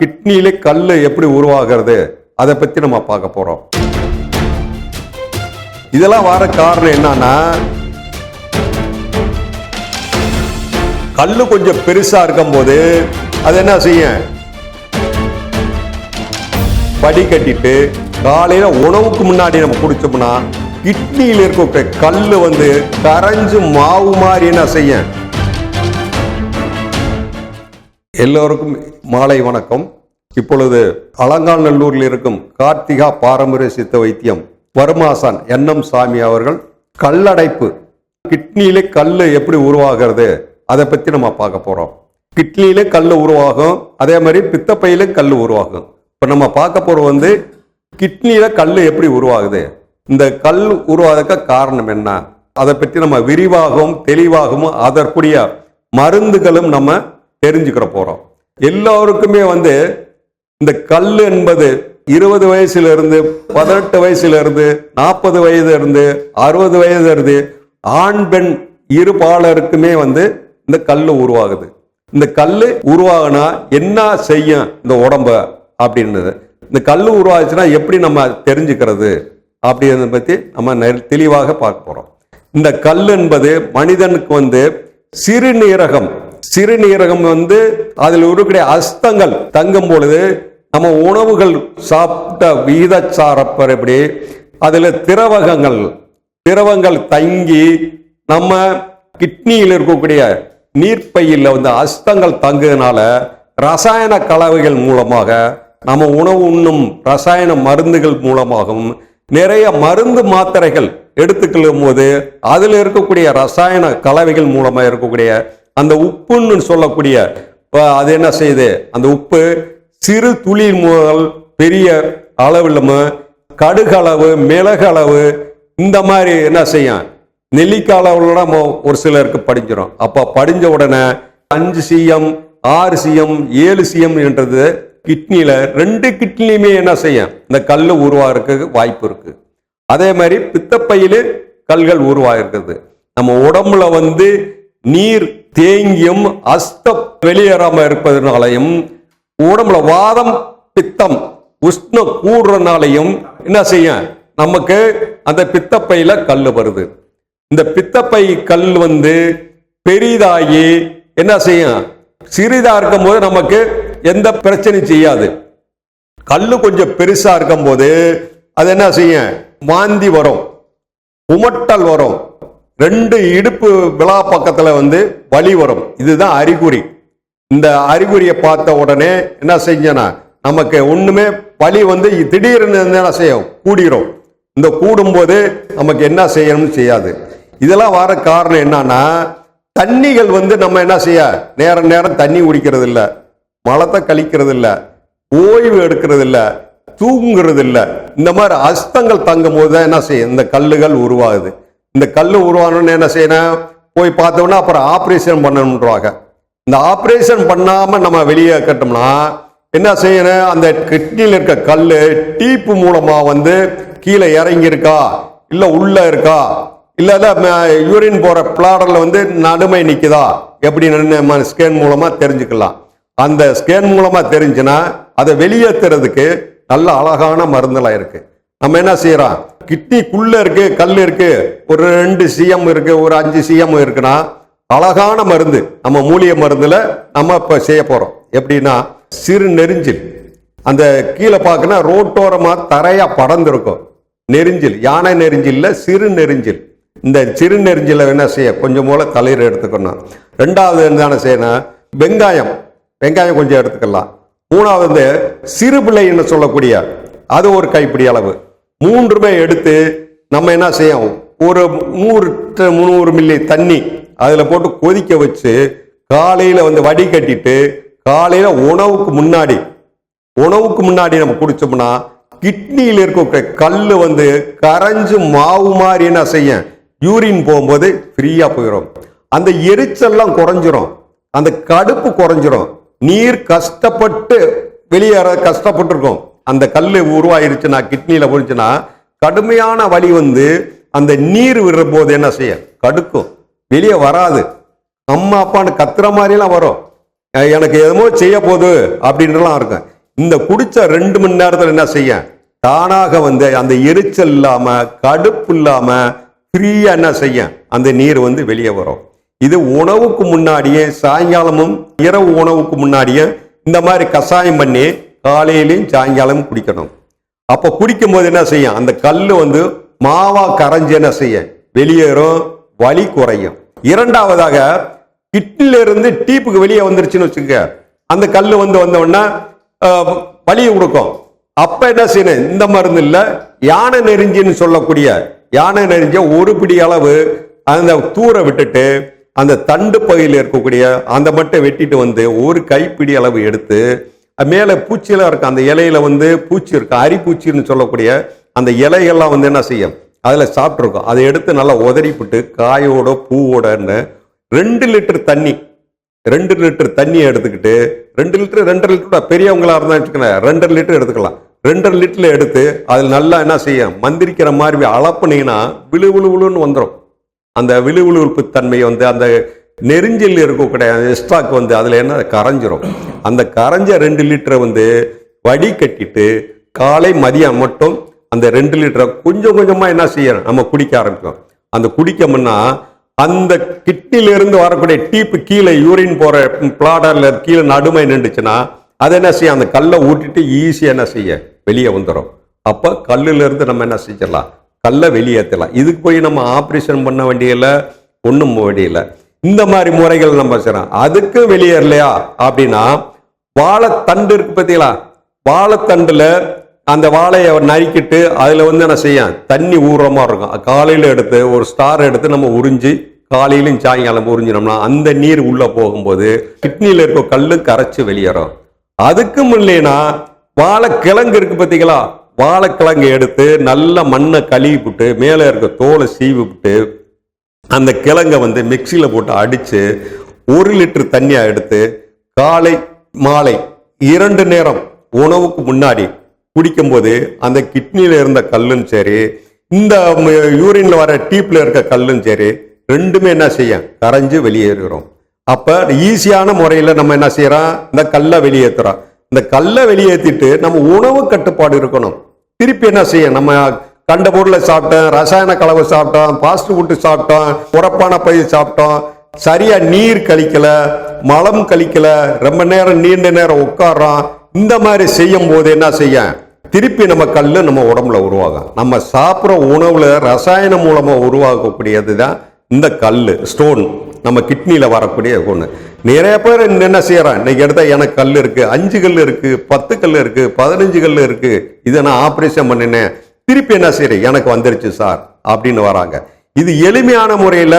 கிட்னியில கல்லு எப்படி உருவாகிறது அதை பத்தி நம்ம பார்க்க போறோம். இதெல்லாம் வர காரணம் என்னன்னா, கல்லு கொஞ்சம் பெருசா இருக்கும் போது அது என்ன செய்யும், படி கட்டிட்டு காலையில உணவுக்கு முன்னாடி நம்ம குடிச்சோம்னா கிட்னியில் இருக்க கல்லு கரைஞ்சு மாவு மாதிரி என்ன செய்யும். எல்லோருக்கும் மாலை வணக்கம். இப்பொழுது அலங்காநல்லூரில் இருக்கும் கார்த்திகா பாரம்பரிய சித்த வைத்தியம் வருமாசான் என்எம் சாமி அவர்கள் கல்லடைப்பு, கிட்னியில கல்லு எப்படி உருவாகிறது அதை பத்தி நம்ம பார்க்க போறோம். கிட்னியில கல்லு உருவாகும், அதே மாதிரி பித்தப்பையில கல்லு உருவாகும். இப்ப நம்ம பார்க்க போறது கிட்னியில கல்லு எப்படி உருவாகுது, இந்த கல் உருவாக காரணம் என்ன, அதை பற்றி நம்ம விரிவாகவும் தெளிவாகவும் அதற்குரிய மருந்துகளும் நம்ம தெரிஞ்சுக்கிற போறோம். எல்லோருக்குமே இந்த கல் என்பது 20 வயசுல இருந்து 18 வயசுல இருந்து 40 வயது இருந்து 60 வயது இருந்து ஆண் பெண் இருபாலருக்குமே இந்த கல்லு உருவாகுது. இந்த கல்லு உருவாகுனா என்ன செய்யும் இந்த உடம்ப அப்படின்றது, இந்த கல்லு உருவாச்சுன்னா எப்படி நம்ம தெரிஞ்சுக்கிறது அப்படின்றத பத்தி நம்ம தெளிவாக பார்க்க போறோம். இந்த கல் என்பது மனிதனுக்கு சிறுநீரகம் அதில் இருக்கக்கூடிய அஸ்தங்கள் தங்கும் பொழுது நம்ம உணவுகள் சாப்பிட்ட விகிதச்சாரப்படி அதுல திரவங்கள் தங்கி நம்ம கிட்னியில் இருக்கக்கூடிய நீர்ப்பையில் அஸ்தங்கள் தங்குறதுனால ரசாயன கலவைகள் மூலமாக நம்ம உணவு உண்ணும் ரசாயன மருந்துகள் மூலமாகவும் நிறைய மருந்து மாத்திரைகள் எடுத்துக்கொள்ளும் போது அதுல இருக்கக்கூடிய ரசாயன கலவைகள் மூலமா இருக்கக்கூடிய அந்த உப்புன்னு சொல்லக்கூடிய அது என்ன செய்யுது, அந்த உப்பு சிறு துளி முதல் பெரிய அளவில் கடுகளவு மிளகளவு இந்த மாதிரி என்ன செய்யும், நெல்லிக்காய் அளவுல நம்ம ஒரு சிலருக்கு படிஞ்சிடும். அப்ப படிஞ்ச உடனே 5 cm 6 cm 7 cm என்றது கிட்னியில 2 கிட்னியுமே என்ன செய்யும், இந்த கல்லு உருவாகிறதுக்கு வாய்ப்பு இருக்கு. அதே மாதிரி பித்தப்பையில கல்கள் உருவாகிறது. நம்ம உடம்புல நீர் தேங்கியும் அஸ்தம் வெளியேறாம இருப்பதனாலையும் உடம்புல வாதம் பித்தம் உஷ்ணம் கூடுறதுனாலையும் என்ன செய்யும், நமக்கு அந்த பித்தப்பையில கல் வருது. இந்த பித்தப்பை கல் பெரிதாகி என்ன செய்யும், சிறிதா இருக்கும் போது நமக்கு எந்த பிரச்சனையும் செய்யாது. கல்லு கொஞ்சம் பெருசா இருக்கும் போது அது என்ன செய்யும், வாந்தி வரும், உமட்டல் வரும், 2 இடுப்பு விழா பக்கத்துல வலி வரும். இதுதான் அறிகுறி. இந்த அறிகுறியை பார்த்த உடனே என்ன செஞ்சனா நமக்கு ஒண்ணுமே வலி திடீர்னு என்ன செய்யும், கூடிரும். இந்த கூடும் போது நமக்கு என்ன செய்யணும்னு செய்யாது. இதெல்லாம் வர காரணம் என்னன்னா, தண்ணிகள் நம்ம என்ன செய்ய நேரம் தண்ணி குடிக்கிறது இல்ல, மலத்தை கழிக்கிறது இல்ல, ஓய்வு எடுக்கிறது இல்ல, தூங்குறது இல்ல. இந்த மாதிரி அஸ்தங்கள் தங்கும் போதுதான் என்ன செய்யும், இந்த கல்லுகள் உருவாகுது. இந்த கல்லு உருவானு என்ன செய்யணும், போய் பார்த்தோம்னா அப்புறம் ஆபரேஷன் பண்ணணும்ன்றாங்க. இந்த ஆபரேஷன் பண்ணாம நம்ம வெளியே கட்டோம்னா என்ன செய்யணும், அந்த கிட்னியில் இருக்க கல்லு டீப்பு மூலமா கீழே இறங்கி இருக்கா இல்ல உள்ள இருக்கா இல்ல யூரின் போற பிளாடர்ல நடுமை நிக்குதா எப்படி ஸ்கேன் மூலமா தெரிஞ்சுக்கலாம். அந்த ஸ்கேன் மூலமா தெரிஞ்சுன்னா அதை வெளியேற்றுறதுக்கு நல்ல அழகான மருந்தெல்லாம் இருக்கு. நம்ம என்ன செய்யறோம், கிட்னிக்குள்ள இருக்கு கல் இருக்கு, ஒரு 2 cm இருக்கு, ஒரு 5 cm இருக்குன்னா அழகான மருந்து நம்ம மூலிகை மருந்துல நம்ம இப்ப செய்ய போறோம். எப்படின்னா, சிறு நெரிஞ்சில் அந்த கீழே பார்க்கனா ரோட்டோரமா தரையா படர்ந்திருக்கும் நெரிஞ்சில், யானை நெரிஞ்சில்ல சிறு நெரிஞ்சில். இந்த சிறு நெரிஞ்சில என்ன செய்ய கொஞ்சம் போல தலையில எடுத்துக்கணும். 2வது என்ன செய்யணும், வெங்காயம் கொஞ்சம் எடுத்துக்கலாம். 3வது சிறு பிள்ளை என்ன சொல்லக்கூடிய அது ஒரு கைப்பிடி அளவு. 3மே எடுத்து நம்ம என்ன செய்யும், ஒரு 300 மில்லி தண்ணி அதுல போட்டு கொதிக்க வச்சு காலையில வடிகட்டிட்டு காலையில உணவுக்கு முன்னாடி நம்ம குடிச்சோம்னா கிட்னியில் இருக்க கல்லு கரைஞ்சு மாவு மாதிரி என்ன செய்யும், யூரின் போகும்போது ஃப்ரீயா போயிடும். அந்த எரிச்சல்லாம் குறைஞ்சிரும், அந்த கடுப்பு குறைஞ்சிரும். நீர் கஷ்டப்பட்டு வெளியேற கஷ்டப்பட்டு இருக்கும். அந்த கல்லு உருவாயிருச்சுன்னா கிட்னியில போச்சுன்னா கடுமையான வலி அந்த நீர் விடுற போது என்ன செய்ய கடுக்கும், வெளியே வராது. அம்மா அப்பான்னு கத்துற மாதிரி எல்லாம் வரும். எனக்கு எதுமோ செய்ய போகுது அப்படின்றலாம் இருக்கும். இந்த குடிச்ச 2 மணி நேரத்தில் என்ன செய்ய தானாக வந்து அந்த எரிச்சல் இல்லாம கடுப்பு இல்லாம ஃப்ரீயா என்ன செய்ய அந்த நீர் வந்து வெளியே வரும். இது உணவுக்கு முன்னாடியே சாயங்காலமும் இரவு உணவுக்கு முன்னாடியே இந்த மாதிரி கஷாயம் பண்ணி காலையிலையும் சாயங்காலமும் குடிக்கணும். அப்போ குடிக்கும் போது என்ன செய்யும் அந்த கல் வந்து மாவா கரைஞ்சு என்ன செய்ய வெளியேறும், வலி குறையும். இரண்டாவதாக கிட்னில இருந்து டீப்புக்கு வெளியே வந்துருச்சுன்னு வச்சுக்க அந்த கல் வந்து வந்தோடனே வலியை கொடுக்கும். அப்ப என்ன செய்யணும், இந்த மருந்து இல்ல யானை நெறிஞ்சின்னு சொல்லக்கூடிய யானை நெறிஞ்ச ஒரு பிடி அளவு அந்த தூர விட்டுட்டு அந்த தண்டு பகுதியில் இருக்கக்கூடிய அந்த மட்டும் வெட்டிட்டு வந்து ஒரு கைப்பிடி அளவு எடுத்து மேல பூச்சியெல்லாம் இருக்கு அந்த இலையில வந்து பூச்சி இருக்கு அரிப்பூச்சின்னு சொல்லக்கூடிய அந்த இலைகள்லாம் வந்து என்ன செய்யும் அதுல சாப்பிட்டுருக்கோம். அதை எடுத்து நல்லா உதறிப்பிட்டு காயோட பூவோடன்னு 2 லிட்டர் தண்ணி 2 லிட்டர் தண்ணியை எடுத்துக்கிட்டு 2 லிட்டர் 2.5 லிட்டர் பெரியவங்களா இருந்தா வச்சுக்கோங்க 2.5 லிட்டர் எடுத்துக்கலாம். 2.5 லிட்டர்ல எடுத்து அதில் நல்லா என்ன செய்யும் மந்திரிக்கிற மாதிரி அளப்புனீங்கன்னா விழுவிழுன்னு வந்துடும். அந்த விழுவிழுப்பு தன்மையை வந்து அந்த நெருஞ்சில் இருக்கக்கூடிய எஸ்ட்ராக் வந்து அதுல என்ன கரைஞ்சிரும். அந்த கரைஞ்ச 2 லிட்டரை வந்து வடிகட்டிட்டு காலை மதியம் மட்டும் அந்த 2 லிட்டரை கொஞ்சம் கொஞ்சமா என்ன செய்யணும் நம்ம குடிக்க ஆரம்பிக்கும். அந்த குடிக்கமுன்னா அந்த கிட்னில இருந்து வரக்கூடிய டீப்பு கீழே யூரின் போற பிளாடர்ல கீழே நடுமை நின்றுச்சுன்னா அதை என்ன செய்ய அந்த கல்லை ஊட்டிட்டு ஈஸியா என்ன செய்ய வெளியே வந்துடும். அப்ப கல்லுல இருந்து நம்ம என்ன செஞ்சிடலாம் கல்லை வெளியேற்றலாம். இதுக்கு போய் நம்ம ஆப்ரேஷன் பண்ண வேண்டியதில்ல ஒண்ணும் வேண்டியதில்ல. இந்த மாதிரி முறைகள் நம்ம செய்யறோம். அதுக்கு வெளியேறலையா அப்படின்னா வாழைத்தண்டு இருக்கு பார்த்தீங்களா, வாழைத்தண்டுல அந்த வாழையை நறுக்கிட்டு அதுல வந்து என்ன செய்ய தண்ணி ஊறுறமா இருக்கும். காலையில எடுத்து ஒரு ஸ்டார் எடுத்து நம்ம உறிஞ்சி காலையிலும் சாயங்காலம் உறிஞ்சினோம்னா அந்த நீர் உள்ள போகும்போது கிட்னியில இருக்க கல்லு கரைச்சு வெளியேறும். அதுக்கும் இல்லைன்னா வாழைக்கிழங்கு இருக்கு பார்த்தீங்களா, வாழைக்கிழங்கு எடுத்து நல்ல மண்ணை கழுவி விட்டு மேலே இருக்க தோலை சீவி விட்டு அந்த கிழங்கை வந்து மிக்சியில போட்டு அடிச்சு 1 லிட்டர் தண்ணியா எடுத்து காலை மாலை 2 நேரம் உணவுக்கு முன்னாடி குடிக்கும்போது அந்த கிட்னியில இருந்த கல்லும் சரி இந்த யூரின்ல வர டீப்ல இருக்க கல்லும் சரி ரெண்டுமே என்ன செய்யும் கரைஞ்சு வெளியேறுகிறோம். அப்ப ஈஸியான முறையில நம்ம என்ன செய்யறோம் இந்த கல்லை வெளியேற்றுறோம். இந்த கல்லை வெளியேற்றிட்டு நம்ம உணவு கட்டுப்பாடு இருக்கணும். திருப்பி என்ன செய்யும் நம்ம கண்ட பொருளை சாப்பிட்டோம், ரசாயன கலவை சாப்பிட்டோம், ஃபாஸ்ட் ஃபுட்டு சாப்பிட்டோம், உரப்பான பயிர் சாப்பிட்டோம், சரியா நீர் கழிக்கல, மலம் கழிக்கல, ரொம்ப நேரம் நீண்ட நேரம் உட்கார்றோம். இந்த மாதிரி செய்யும் போது என்ன செய்ய திருப்பி நம்ம கல்லு நம்ம உடம்புல உருவாகும். நம்ம சாப்பிட்ற உணவுல ரசாயனம் மூலமா உருவாக்கக்கூடியது தான் இந்த கல்லு ஸ்டோன் நம்ம கிட்னியில வரக்கூடிய ஒண்ணு. நிறைய பேர் என்ன செய்யறான் இன்னைக்கு எடுத்தா எனக்கு கல் இருக்கு 5 கல் இருக்கு 10 கல் இருக்கு 15 கல் இருக்கு இதை நான் ஆப்ரேஷன் பண்ணினேன் திருப்பி என்ன செய்யறேன் எனக்கு வந்துருச்சு சார் அப்படின்னு வராங்க. இது எளிமையான முறையில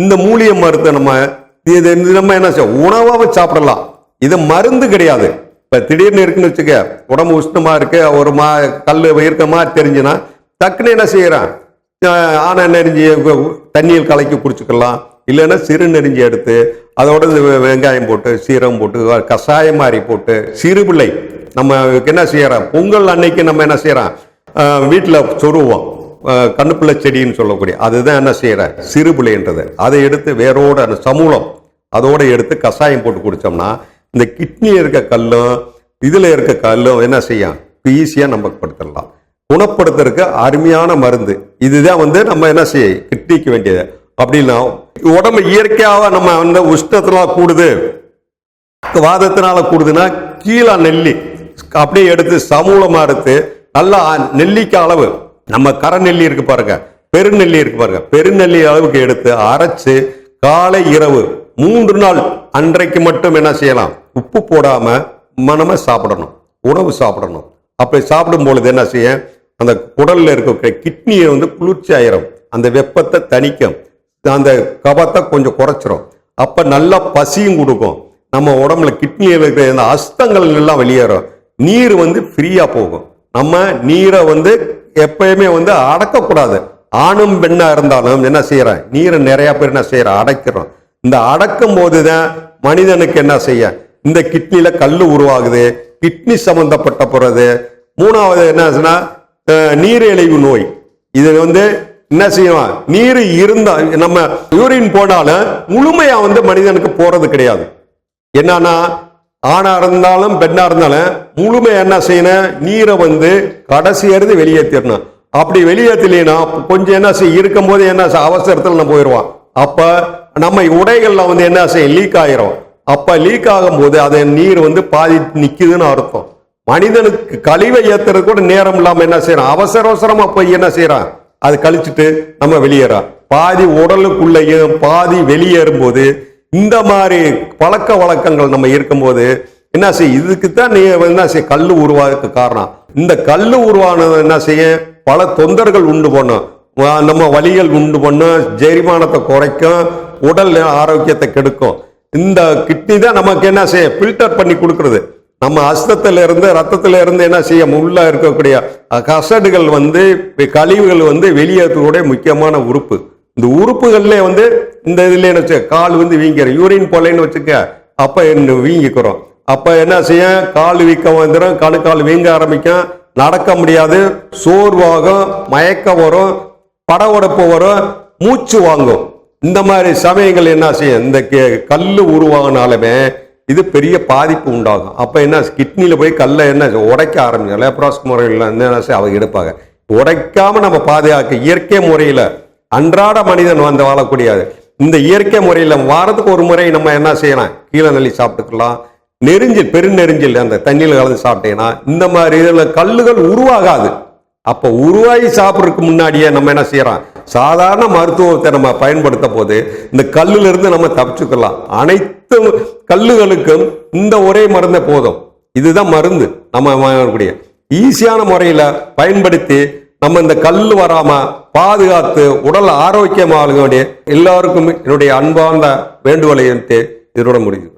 இந்த மூலிகை மருத்துவ நம்ம என்ன செய்ய உணவாக சாப்பிடலாம். இது மருந்து கிடையாது. இப்ப திடீர்னு இருக்குன்னு வச்சுக்க உடம்பு உஷ்ணமா இருக்கு ஒரு கல் இருக்க மாதிரி தெரிஞ்சுன்னா டக்குன்னு என்ன செய்யறான் ஆனை நெறிஞ்சி தண்ணியில் கலக்கி குடிச்சுக்கலாம். இல்லைன்னா சிறு நெறிஞ்சி எடுத்து அதோட வெங்காயம் போட்டு சீரகம் போட்டு கஷாயம் மாதிரி போட்டு சிறுபிள்ளை நம்ம என்ன செய்யறோம் பொங்கல் அன்னைக்கு நம்ம என்ன செய்யறோம் வீட்டில் சொருவோம் கண்ணுப்பிள்ளை செடின்னு சொல்லக்கூடிய அதுதான் என்ன செய்யற சிறுபிள்ளைன்றது. அதை எடுத்து வேரோட அந்த சமூலம் அதோட எடுத்து கஷாயம் போட்டு குடிச்சோம்னா இந்த கிட்னி இருக்க கல்லும் இதுல இருக்க கல்லும் என்ன செய்யும் ஈஸியா நமக்கு படுத்தலாம். குணப்படுத்துறதுக்கு அருமையான மருந்து இதுதான் வந்து நம்ம என்ன செய்ய கிட்னிக்கு வேண்டியது. அப்படின்னா உடம்பு இயற்கையாக நம்ம வந்து உஷ்ணத்தினால கூடுது வாதத்தினால கூடுதுன்னா கீழே நெல்லி அப்படியே எடுத்து சமூலமா எடுத்து நல்லா நெல்லிக்காய் அளவு நம்ம கரை நெல்லி இருக்கு பாருங்க பெருநெல்லி இருக்கு பாருங்க பெருநெல்லி அளவுக்கு எடுத்து அரைச்சு காலை இரவு 3 நாள் அன்றைக்கு மட்டும் என்ன செய்யலாம் உப்பு போடாம நம்ம சாப்பிடணும் உணவு சாப்பிடணும். அப்படி சாப்பிடும் பொழுது என்ன செய்ய அந்த குடல்ல இருக்க கிட்னியை வந்து குளிர்ச்சி ஆயிரும், அந்த வெப்பத்தை தணிக்கும், அந்த கபத்தை கொஞ்சம் குறைச்சிரும். அப்ப நல்லா பசியும் கொடுக்கும். நம்ம உடம்புல கிட்னியில் இருக்கிற இந்த அஸ்தங்கள் எல்லாம் வெளியேறும், நீர் வந்து ஃப்ரீயா போகும். நம்ம நீரை வந்து எப்பயுமே வந்து அடக்கக்கூடாது. ஆணும் பெண்ணா இருந்தாலும் என்ன செய்யறேன் நீரை நிறைய பேர் என்ன செய்யற அடைக்கிறோம். இந்த அடக்கும் போதுதான் மனிதனுக்கு என்ன செய்ய இந்த கிட்னில கல்லு உருவாகுது, கிட்னி சம்பந்தப்பட்ட போறது. 3வது என்ன நீரிழிவு நோய். இது வந்து என்ன செய்யலாம் நீர் இருந்தா நம்ம யூரின் போனாலும் முழுமையா வந்து மனிதனுக்கு போறது கிடையாது. என்னன்னா ஆணா இருந்தாலும் பெண்ணா இருந்தாலும் முழுமை என்ன செய்யணும், நீரை வந்து கடைசி இருந்து வெளியேற்றிடணும். அப்படி வெளியேற்றலைன்னா கொஞ்சம் என்ன செய்ய இருக்கும் போது என்ன அவசரத்தில் நம்ம போயிடுவான். அப்ப நம்ம உடைகள்ல வந்து என்ன செய்யும், லீக் ஆயிரும். அப்ப லீக் ஆகும் போது அதை நீர் வந்து பாதி நிக்குதுன்னு அர்த்தம். மனிதனுக்கு கழிவை ஏத்துறது கூட நேரம் இல்லாம என்ன செய்யறான், அவசர அவசரமா போய் என்ன செய்யறான், அது கழிச்சுட்டு நம்ம வெளியேறான். பாதி உடலுக்குள்ளேயும் பாதி வெளியேறும் போது இந்த மாதிரி பழக்க வழக்கங்கள் நம்ம இருக்கும்போது என்ன செய்ய, இதுக்குத்தான் நீ என்ன செய்ய கல்லு உருவாக்கு காரணம். இந்த கல்லு உருவானது என்ன செய்ய, பல தொந்தர்கள் உண்டு பண்ணும், நம்ம வலிகள் உண்டு பண்ணும், ஜெரிமானத்தை குறைக்கும், உடல் ஆரோக்கியத்தை கெடுக்கும். இந்த கிட்னி தான் நமக்கு என்ன செய்ய ஃபில்டர் பண்ணி கொடுக்கறது. நம்ம அஸ்தத்துல இருந்து ரத்தத்துல இருந்து என்ன செய்ய உள்ள இருக்கக்கூடிய கசடுகள் வந்து கழிவுகள் வந்து வெளியேற்றக்கூடிய முக்கியமான உறுப்பு. இந்த உறுப்புகள்ல வந்து இந்த இதுல என்ன கால் வந்து வீங்கிற யூரின் போலன்னு வச்சுக்க, அப்ப என்ன வீங்கிக்கிறோம். அப்ப என்ன செய்ய, கால் வீக்கம் வந்துடும், கணுக்கால் வீங்க ஆரம்பிக்கும், நடக்க முடியாது, சோர்வாகும், மயக்கம் வரும், படவடப்பு வரும், மூச்சு வாங்கும். இந்த மாதிரி சமயங்கள் என்ன செய்யும், இந்த கல்லு உருவாகினாலுமே இது பெரிய பாதிப்பு உண்டாகும். அப்ப என்ன கிட்னியில போய் கல்லை என்ன உடைக்க ஆரம்பிக்கும். லேப்ராஸ்க் முறையில் என்ன அவங்க எடுப்பாங்க. உடைக்காம நம்ம பாதுகாக்க இயற்கை முறையில அன்றாட மனிதன் வந்து வாழக்கூடியது. இந்த இயற்கை முறையில வாரத்துக்கு ஒரு முறை நம்ம என்ன செய்யலாம், கீழே நெல்லி சாப்பிட்டுக்கலாம். நெரிஞ்சில் பெருநெரிஞ்சில் அந்த தண்ணியில் கலந்து சாப்பிட்டீங்கன்னா இந்த மாதிரி இதுல கல்லுகள் உருவாகாது. அப்ப உருவாகி சாப்பிட்றதுக்கு முன்னாடியே நம்ம என்ன செய்யறோம், சாதாரண மருத்துவத்தை நம்ம பயன்படுத்த போது இந்த கல்லுல இருந்து நம்ம தப்பிச்சுக்கலாம். அனைத்து கல்லுகளுக்கும் இந்த ஒரே மருந்தே போதும். இதுதான் மருந்து. நம்ம ஈஸியான முறையில பயன்படுத்தி நம்ம இந்த கல்லு வராம பாதுகாத்து உடல் ஆரோக்கியமாக வேண்டிய எல்லாருக்கும் என்னுடைய அன்பார்ந்த வேண்டுகோளை இதனோட முடியுது.